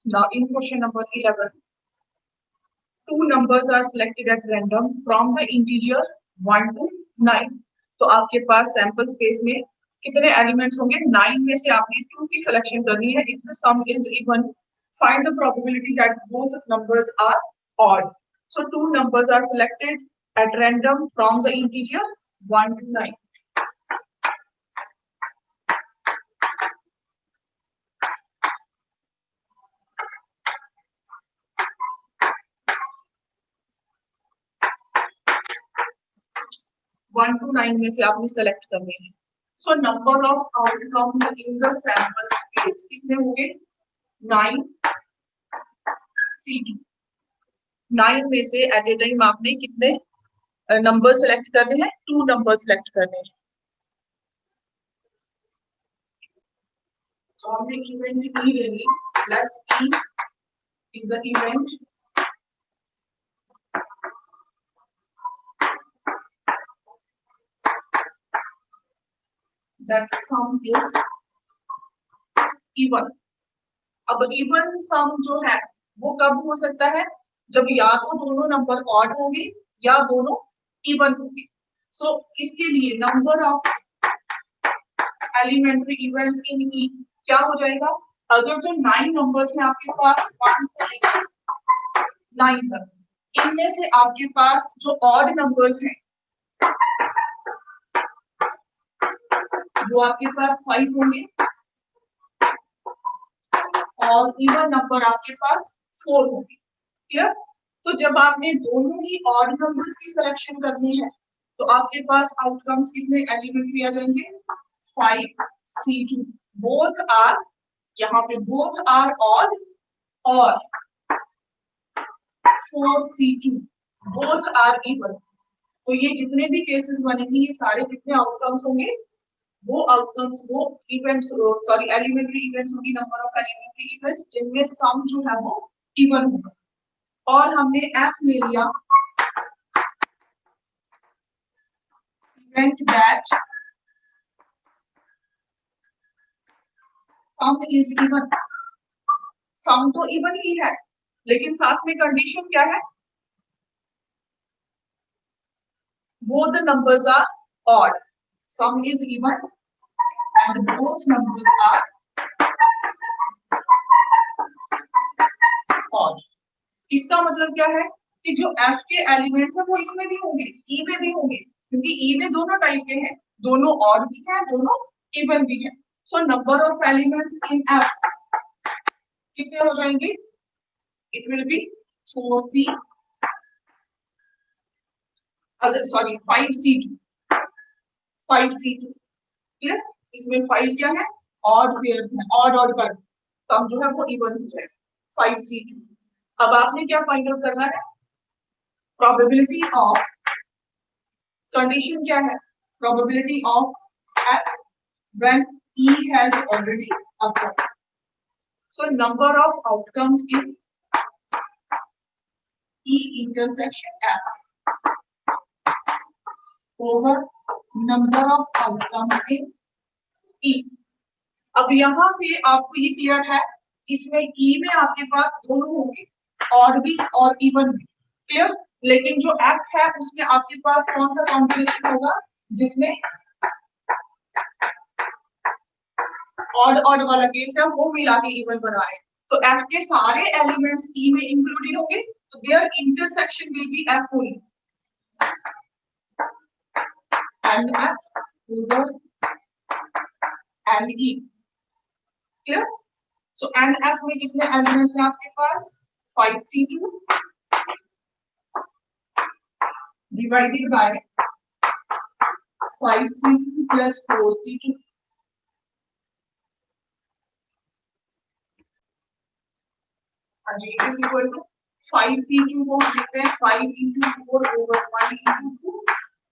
Now in question number 11, two numbers are selected at random from the integer 1 to 9. तो आपके पास sample space में कितने elements होंगे? 9 में से आपने 2 की सिलेक्शन करनी है. If the sum is even, find the probability that both numbers are odd. So two numbers are selected at random from the integer 1 to 9. One two 9 में से आपने सेलेक्ट करने हैं. So number of outcomes in the sample space कितने होंगे? 9 C2. 9 में से eight ए time आपने कितने नंबर सेलेक्ट करने हैं? 2 नंबर सेलेक्ट करने हैं. तो हमने इवेंट ई ले ली. Let E is the event that sum is even. अब इवन सम जो है वो कब हो सकता है? जब या तो दोनों नंबर ऑड होंगे या दोनों इवन होंगे. सो इसके लिए number of elementary events in E क्या हो जाएगा? अगर तो 9 नंबर्स हैं आपके पास 1 से लेकर 9 तक, इनमें से आपके पास जो ऑड नंबर्स हैं वो आपके पास 5 होंगे और इवन नंबर आपके पास 4 होंगे. क्लियर? तो जब आपने दोनों ही ऑड नंबर्स की सिलेक्शन करनी है तो आपके पास आउटकम्स कितने एलिमेंट्री आ जाएंगे? 5 C2. बोथ आर, यहाँ पे बोथ आर ऑड और 4 C2 बोथ आर इवन. तो ये जितने भी केसेस बनेंगे ये सारे कितने आउटकम्स होंगे? वो आउटकम्स वो इवेंट्स सॉरी एलिमेंट्री इवेंट्स होंगी. नंबर ऑफ एलिमेंट्री इवेंट्स जिनमें सम जो है वो इवन होगा. और हमने एफ ले लिया event that sum is even. Sum तो इवन ही है लेकिन साथ में कंडीशन क्या है? both the numbers are odd. Sum is even and both numbers are odd. इसका मतलब क्या है कि जो f के एलिमेंट्स है वो इसमें भी होंगे, e में भी होंगे, क्योंकि e में दोनों टाइप के हैं, दोनों ऑड भी हैं, दोनों इवन भी हैं. So number of elements in f कितने हो जाएंगे? It will be 4c sorry 5c2. 5c2. Clear? इसमें 5 क्या है? ऑड पेयर्स है, ऑड ऑड कर सम जो है वो इवन हो जाएगा. 5c2. अब आपने क्या फाइंड आउट करना है? प्रोबेबिलिटी ऑफ, कंडीशन क्या है? Probability of f when e has already occurred. So number of outcomes in e intersection f over number of outcomes in e. अब यहां से आपको ये क्लियर है, इसमें e में आपके पास दोनों होंगे, ऑड भी और इवन भी. क्लियर? लेकिन जो f है उसमें आपके पास कौन सा कॉम्बिनेशन होगा जिसमें ऑड ऑड वाला केस है वो मिला के इवन बना है. तो f के सारे एलिमेंट्स e में इंक्लूडेड होंगे, तो there intersection will be f only. एंड f over and e. Clear? So and f में कितने एलिमेंट्स हैं आपके पास? 5c2 divided by 5c2 plus 4c2. is equal to 5c2 को हम लिखते हैं 5 into 4 over 1 into 2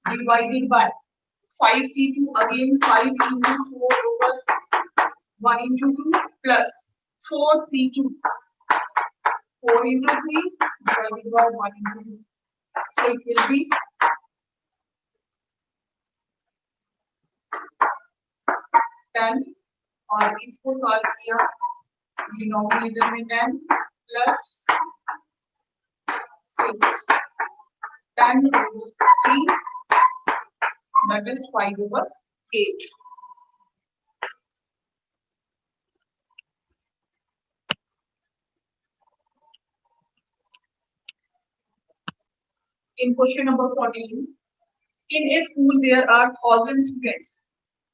divided by 5c2 again 5 into 4 over 1 into 2 plus 4c2 4 into 3 divided by 1 into 2. So it will be 10 और इसको solve किया denominator में 10 plus 6 10 into 16 that is 5 over 8. In question number 14, in a school there are 1,000 students.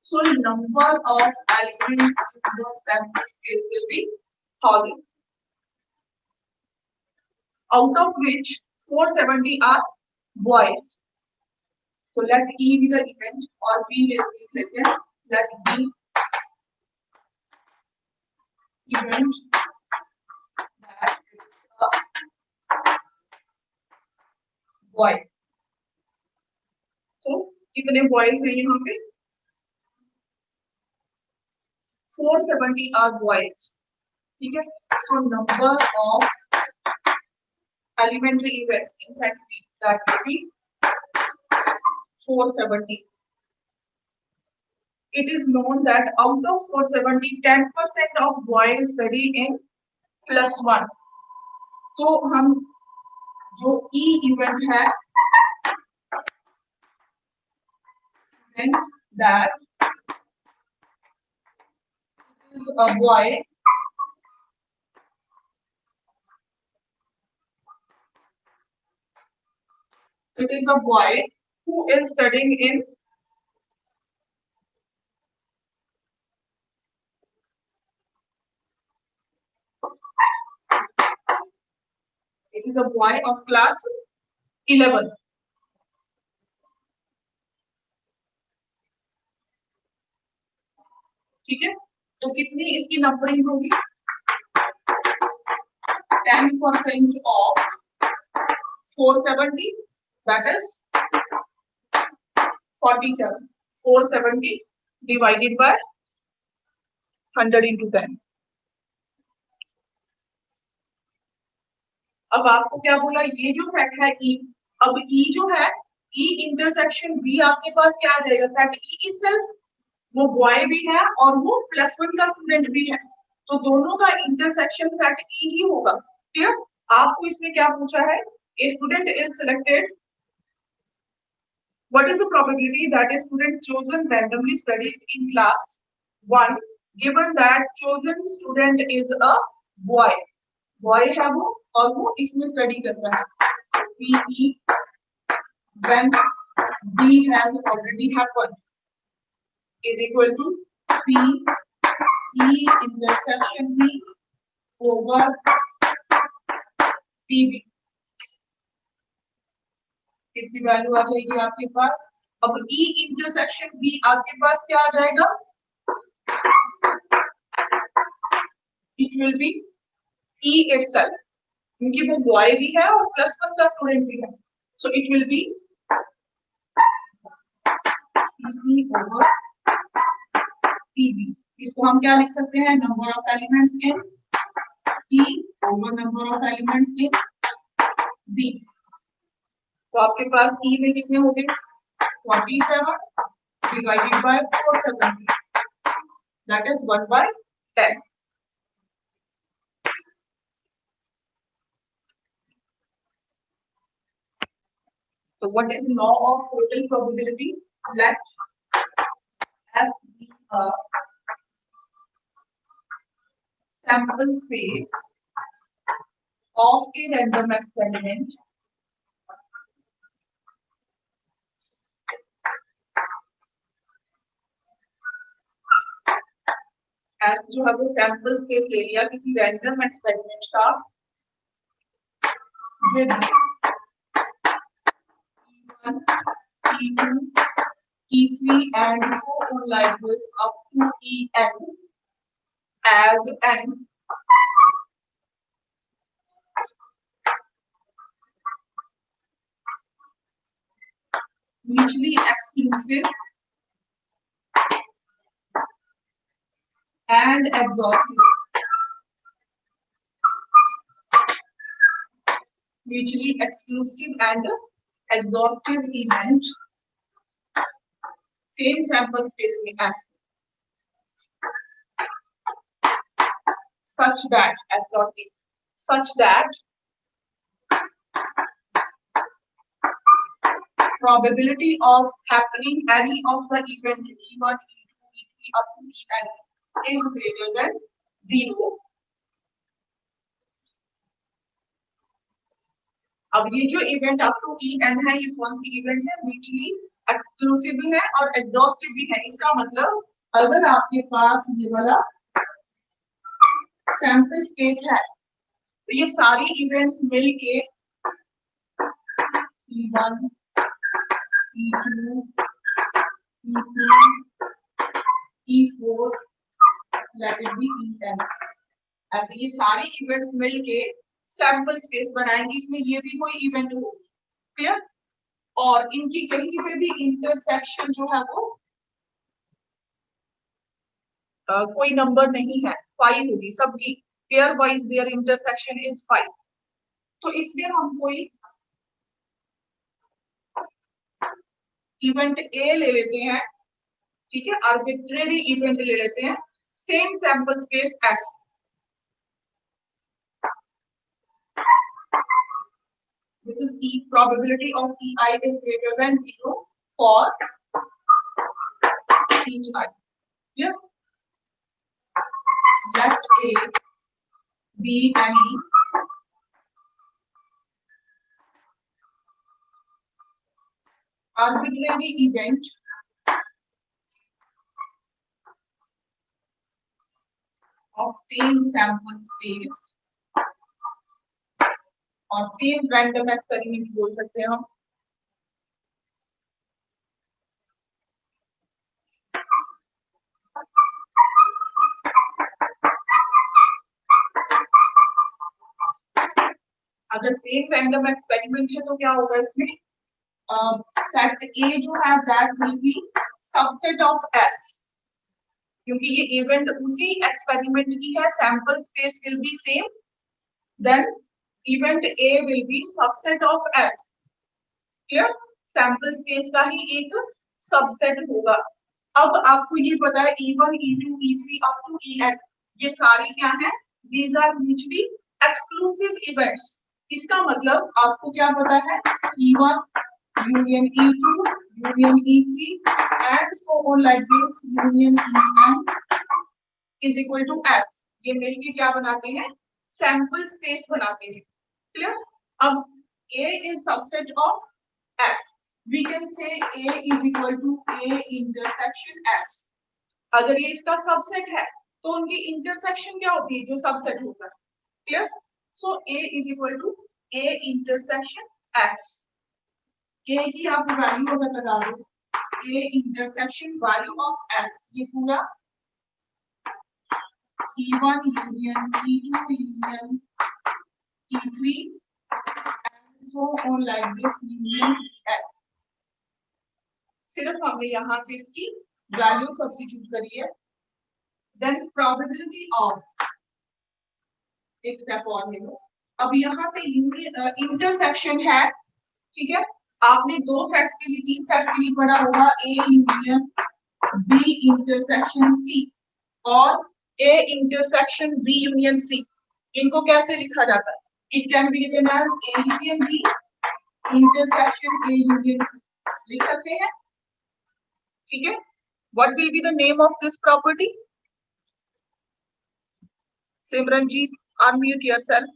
So number of elements in the sample space will be 1,000. Out of which 470 are boys. So let E be the event or B will be present. Let B event that is a boy. So कितने boys हैं यहाँ पे? 470 are boys. ठीक है? So number of elementary events inside B that will be 470. It is known that out of 470, 10% of boys study in +1. तो हम जो E event है, then that is a boy. It is a boy who is studying in it is a boy of class 11. ठीक है? तो कितनी इसकी numbering होगी? 10% of 470, that is 47. 470 divided by 100 into 10. अब आपको क्या बोला? ये जो सेट है E, अब E जो है E इंटरसेक्शन B आपके पास क्या आ जाएगा? सेट E इटसेल्फ, वो बॉय भी है और वो +1 का स्टूडेंट भी है, तो दोनों का इंटरसेक्शन सेट E ही होगा. क्लियर? आपको इसमें क्या पूछा है? A student is selected. What is the probability that a student chosen randomly studies in class 1 given that chosen student is a boy? Boy है वो और वो इसमें स्टडी करता है. PE when B has already happened is equal to P E intersection B over PB. कितनी value आ जाएगी आपके पास? अब E इंटरसेक्शन B आपके पास क्या आ जाएगा? It will be E itself, क्योंकि वो बॉय भी है और +1 का स्टूडेंट भी है, so it will be PE over PB. इसको हम क्या लिख सकते हैं? Number of elements in E over number of elements in B. तो आपके पास E में कितने हो गए? 47 divided by 470, that is 1/10. So what is law of total probability? Let S be a sample space of a random experiment as जो है वो sample space ले लिया किसी रैंडम एक्सपेरिमेंट का with E1, E2, E3 and so on like this up to En as N mutually exclusive and exhaustive. Mutually exclusive and exhaustive events same sample space में as such that S dot B, such that probability of happening any of the event E1, E2, E3 up to En is greater than 0. अब ये जो event up to En है, ये कौन सी event है? Mutually exclusive है और exhaustive भी है। इसका मतलब अगर आपके पास ये वाला सैंपल स्पेस है तो ये सारी इवेंट्स मिलके E1, E2, E3, E4, let it be En, ऐसे ये सारी इवेंट्स मिलके सैंपल स्पेस बनाएंगे। इसमें ये भी कोई इवेंट हो, क्लियर? और इनकी कहीं पे भी इंटरसेक्शन जो है वो कोई नंबर नहीं है, 5 होगी सबकी, pairwise there intersection is 5। तो इसमें हम कोई इवेंट ए ले लेते हैं, ठीक है, आर्बिट्रेरी इवेंट ले लेते हैं, same sample space S. This is E, probability of EI is greater than 0 for each I. Yeah. Let A be any arbitrary event of same sample space और same random experiment बोल सकते हैं हम। अगर same random experiment है तो क्या होगा इसमें? सेट ए जो है that will be subset of S, क्योंकि ये इवेंट उसी एक्सपेरिमेंट की है, sample space will be same, then event A will be subset of S. Clear? Sample space का ही एक सबसेट होगा। अब आपको ये पता है E1, E2, E3 up to En, ये सारे क्या है? These are mutually exclusive events. इसका मतलब आपको क्या पता है? E1 union E2 union E3 and so on like this union En is equal to S। ये मिलके क्या बनाते हैं? सैंपल स्पेस बनाते हैं। क्लियर? अब A is subset of S. We can say A is equal to A intersection S. अगर ये इसका सबसेट है तो उनकी इंटरसेक्शन क्या होती है? जो सबसेट होता है। Clear? So A is equal to A intersection S. A की आप वैल्यू अगर लगा दो, A intersection value of S, ये पूरा E1 union E2 union E3 and so on like this union F. सिर्फ हमने यहाँ से इसकी वैल्यू सब्स्टिट्यूट करी है। देन प्रोबेबिलिटी ऑफ, एक स्टेप और ले लो। अब यहाँ से इंटरसेक्शन है, ठीक है, आपने दो सेट्स के लिए, तीन सेट्स के लिए पढ़ा होगा A union B intersection C और A intersection B union C। इनको कैसे लिखा जाता है? It can be written as A union B intersection A union C, लिख सकते हैं, ठीक है। What will be the name of this property? Simranjeet, unmute yourself.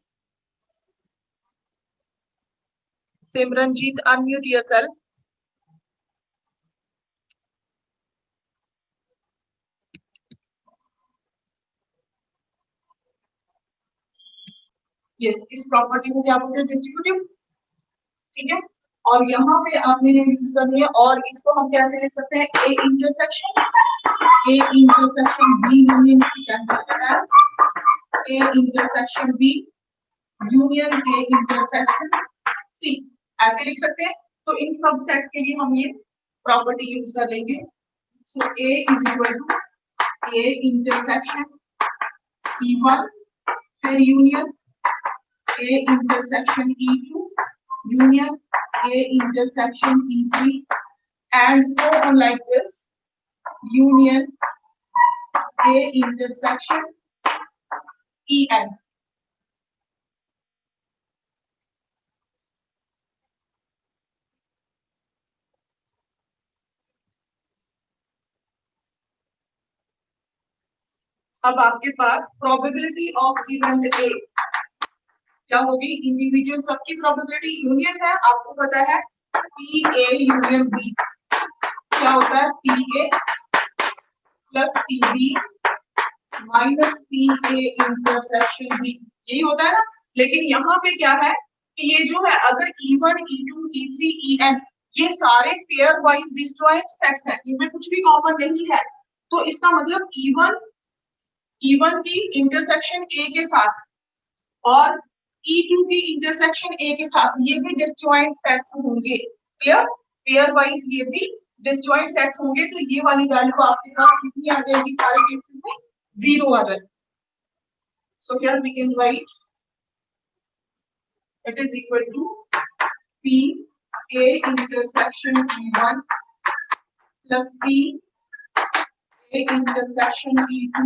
Simranjeet, unmute yourself. Yes, इस प्रॉपर्टी को क्या बोलते हैं? डिस्ट्रीब्यूटिव, ठीक है। और यहाँ पे आपने यूज करनी है, और इसको हम कैसे लिख सकते हैं? A intersection B union C can be written as A intersection B union A intersection C, ऐसे लिख सकते हैं। तो इन सब सेट्स के लिए हम ये प्रॉपर्टी यूज कर लेंगे। So A is equal to A intersection E1 फिर union A intersection E2 union A intersection E3 and so on like this union A intersection En. अब आपके पास प्रोबेबिलिटी ऑफ इवेंट ए क्या होगी, individual सबकी probability union है, आपको पता है पी ए यूनियन बी क्या होता है, P A plus P B minus P A intersection B, यही होता है ना। लेकिन यहाँ पे क्या है कि ये जो है अगर E1 E2 E3 En ये सारे पेयर वाइज डिस्जॉइंट सेट्स हैं, इनमें कुछ भी कॉमन नहीं है, तो इसका मतलब E1 की इंटरसेक्शन ए के साथ और E2 की इंटरसेक्शन ए के साथ ये भी डिस्जॉइंट सेट्स होंगे। क्लियर, पेयर वाइज ये भी डिस्जॉइंट सेट्स होंगे, तो ये वाली वैल्यू आपके पास कितनी आ जाएगी, सारे केसेस में 0 आ जाएगी। So here we can write it is equal to P A intersection E1 plus P A intersection E2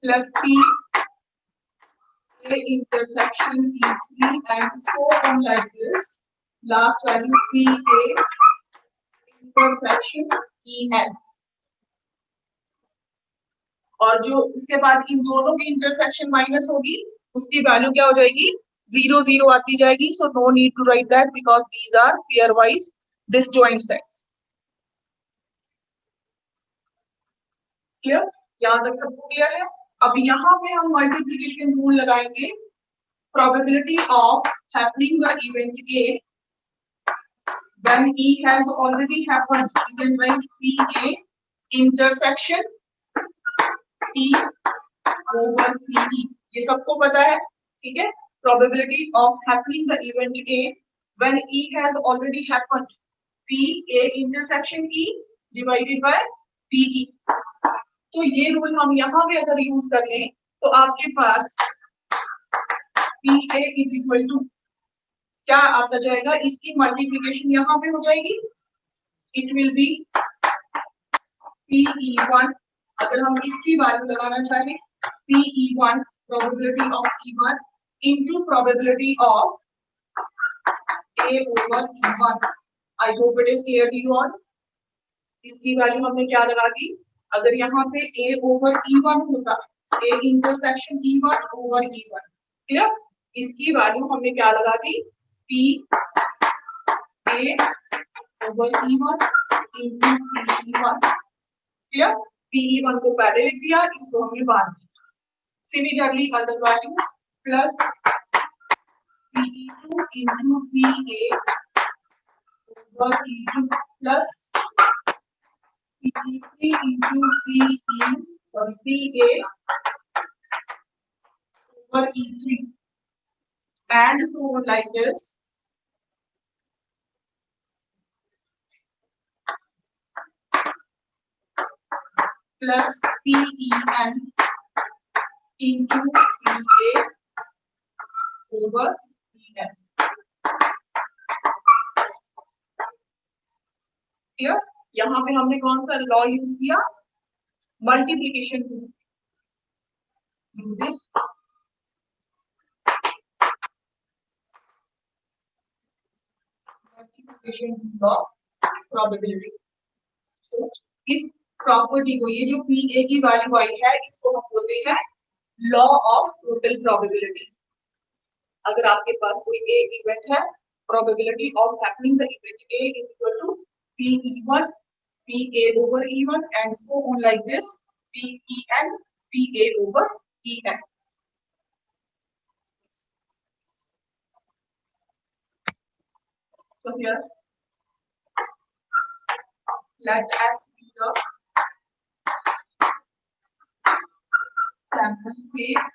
plus P A intersection E3 and so on like this. Last value P A intersection En. और जो उसके बाद इन दोनों की intersection minus होगी उसकी value क्या हो जाएगी, 0 0 आती जाएगी। So no need to write that because these are pairwise disjoint sets. Clear, यहां तक सबको क्लियर है। अब यहाँ पे हम मल्टीप्लिकेशन रूल लगाएंगे, probability of happening the event A when E has already happened, you can write PA intersection P over PE, ये सबको पता है, ठीक है। Probability of happening the event A when E has already happened, PA intersection E divided by PE। तो ये rule हम यहाँ पे अगर यूज कर लें तो आपके पास PA is equal to क्या आता जाएगा, इसकी मल्टीप्लिकेशन यहाँ पे हो जाएगी, इट विल बी PE1। अगर हम इसकी वैल्यू लगाना चाहें PE1 probability of E1 into probability of A over E1। I hope it is clear to you all. इसकी वैल्यू हमने क्या लगा दी, अगर यहाँ पे A ओवर E1 होता, A intersection E1 over E1, clear, इसकी वैल्यू हमने क्या लगा दी, P A over E1 into PE1, clear. PE1 को पहले लिख दिया, इसको हमने बाद में। Similarly other values plus PE2 into PA over E2 plus PE3 into PE sorry PA over E3 and so on like this। plus PEN into PA over EN। Clear, यहाँ पे हमने कौन सा लॉ यूज किया, multiplication rule. Multiplication rule of probability. तो इस property को, ये जो PA की वैल्यू आई है, इसको हम बोलते हैं लॉ ऑफ टोटल प्रोबेबिलिटी। अगर आपके पास कोई एक इवेंट है, probability of happening the event A is equal to PE1 PA over E1 and so on like this, PEN PA over EN। So here let us see the sample space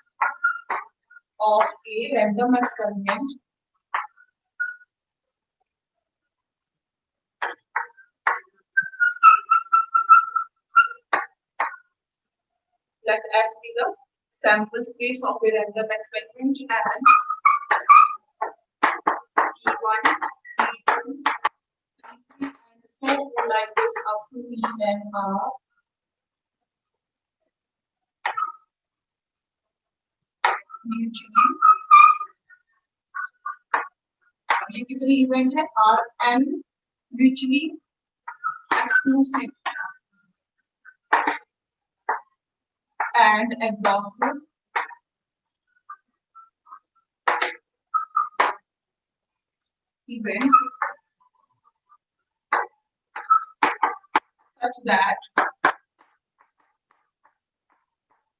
of a random experiment let S be the sample space of a random experiment and E1, E2, E3 and so on like this up to En. mutually, ये कितने event है, are an mutually exclusive and exhaustive events such that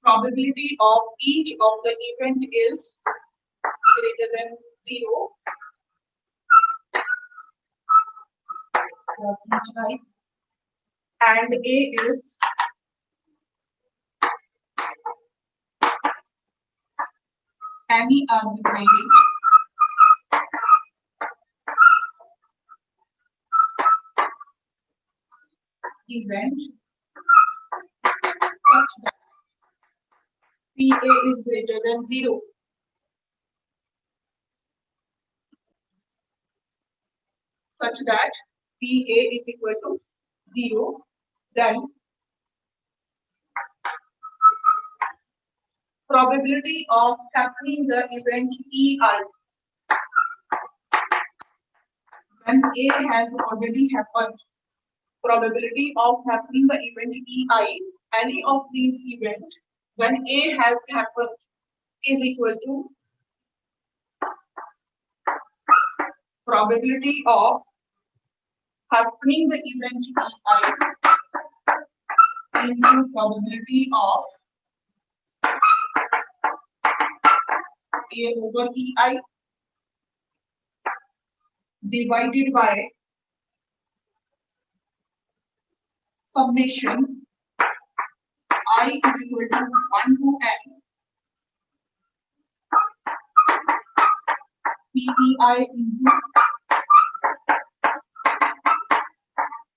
probability of each of the event is greater than 0 for each I, and A is any arbitrary event such that PA is greater than 0. Such that PA is equal to 0, then probability of happening the event EI when A has already happened, probability of happening the event EI, any of these events when A has happened is equal to probability of happening the event EI into probability of A over EI divided by summation I is equal to 1 to n PEI into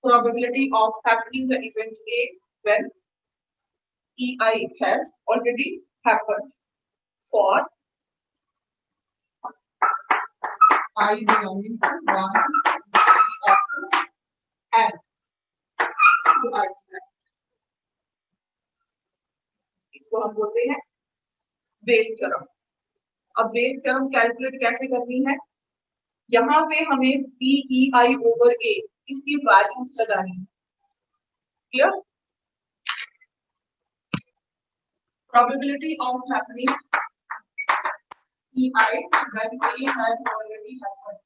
probability of happening the event A when EI has already happened for I belonging to 1 up to n. इसको हम बोलते हैं Bayes theorem. अब Bayes theorem calculate कैसे करनी है, यहां से हमें PEI ओवर A इसकी वैल्यूज लगानी है। Clear? Probability of happening EI when A has already happened.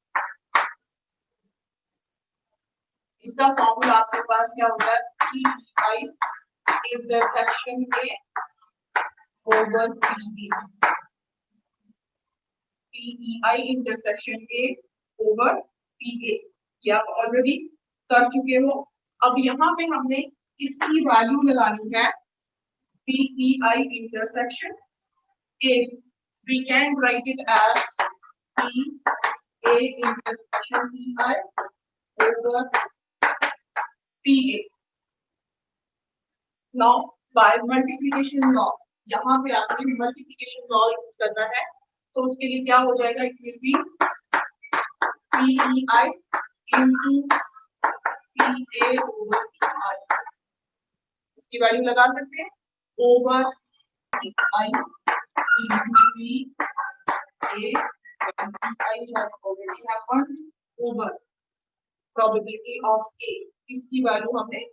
इसका फॉर्मूला आपके पास क्या होता है, PEI intersection A over PB. PEI intersection A over PA ये आप ऑलरेडी कर चुके हो। अब यहाँ पे हमने इसकी वैल्यू लगानी है PEI intersection A. We can write it as PA intersection EI over PA. Now by multiplication law, यहाँ पे आपने मल्टीप्लिकेशन लॉ यूज करना है, तो उसके लिए क्या हो जाएगा, it will be PEI into PA over PI. इसकी वैल्यू लगा सकते हैं over PI into PA when PI has already happened over probability of A. इसकी वैल्यू हमें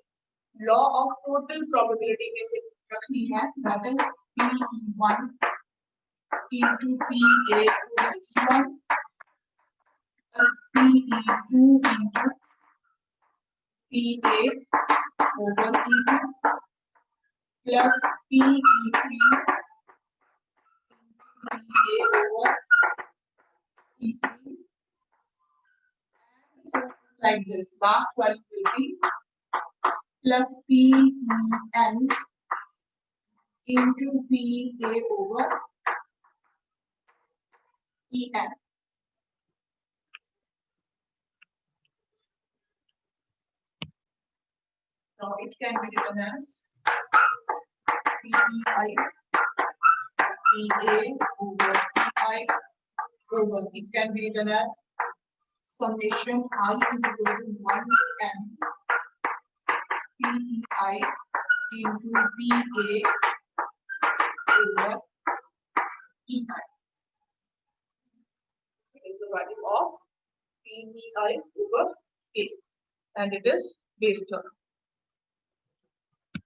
लॉ ऑफ टोटल प्रोबेबिलिटी में से रखनी है, that is PE1 into PA over E1 plus PE2 into PA over E2 plus PE3 PA over E3. So like this, last value will be plus PEN into PA over EN. Now it can be written as PEI PA over PI over, it can be written as summation I is equal to 1 to n PEI into PA over PEI. It is the value of PEI over K, and it is base term.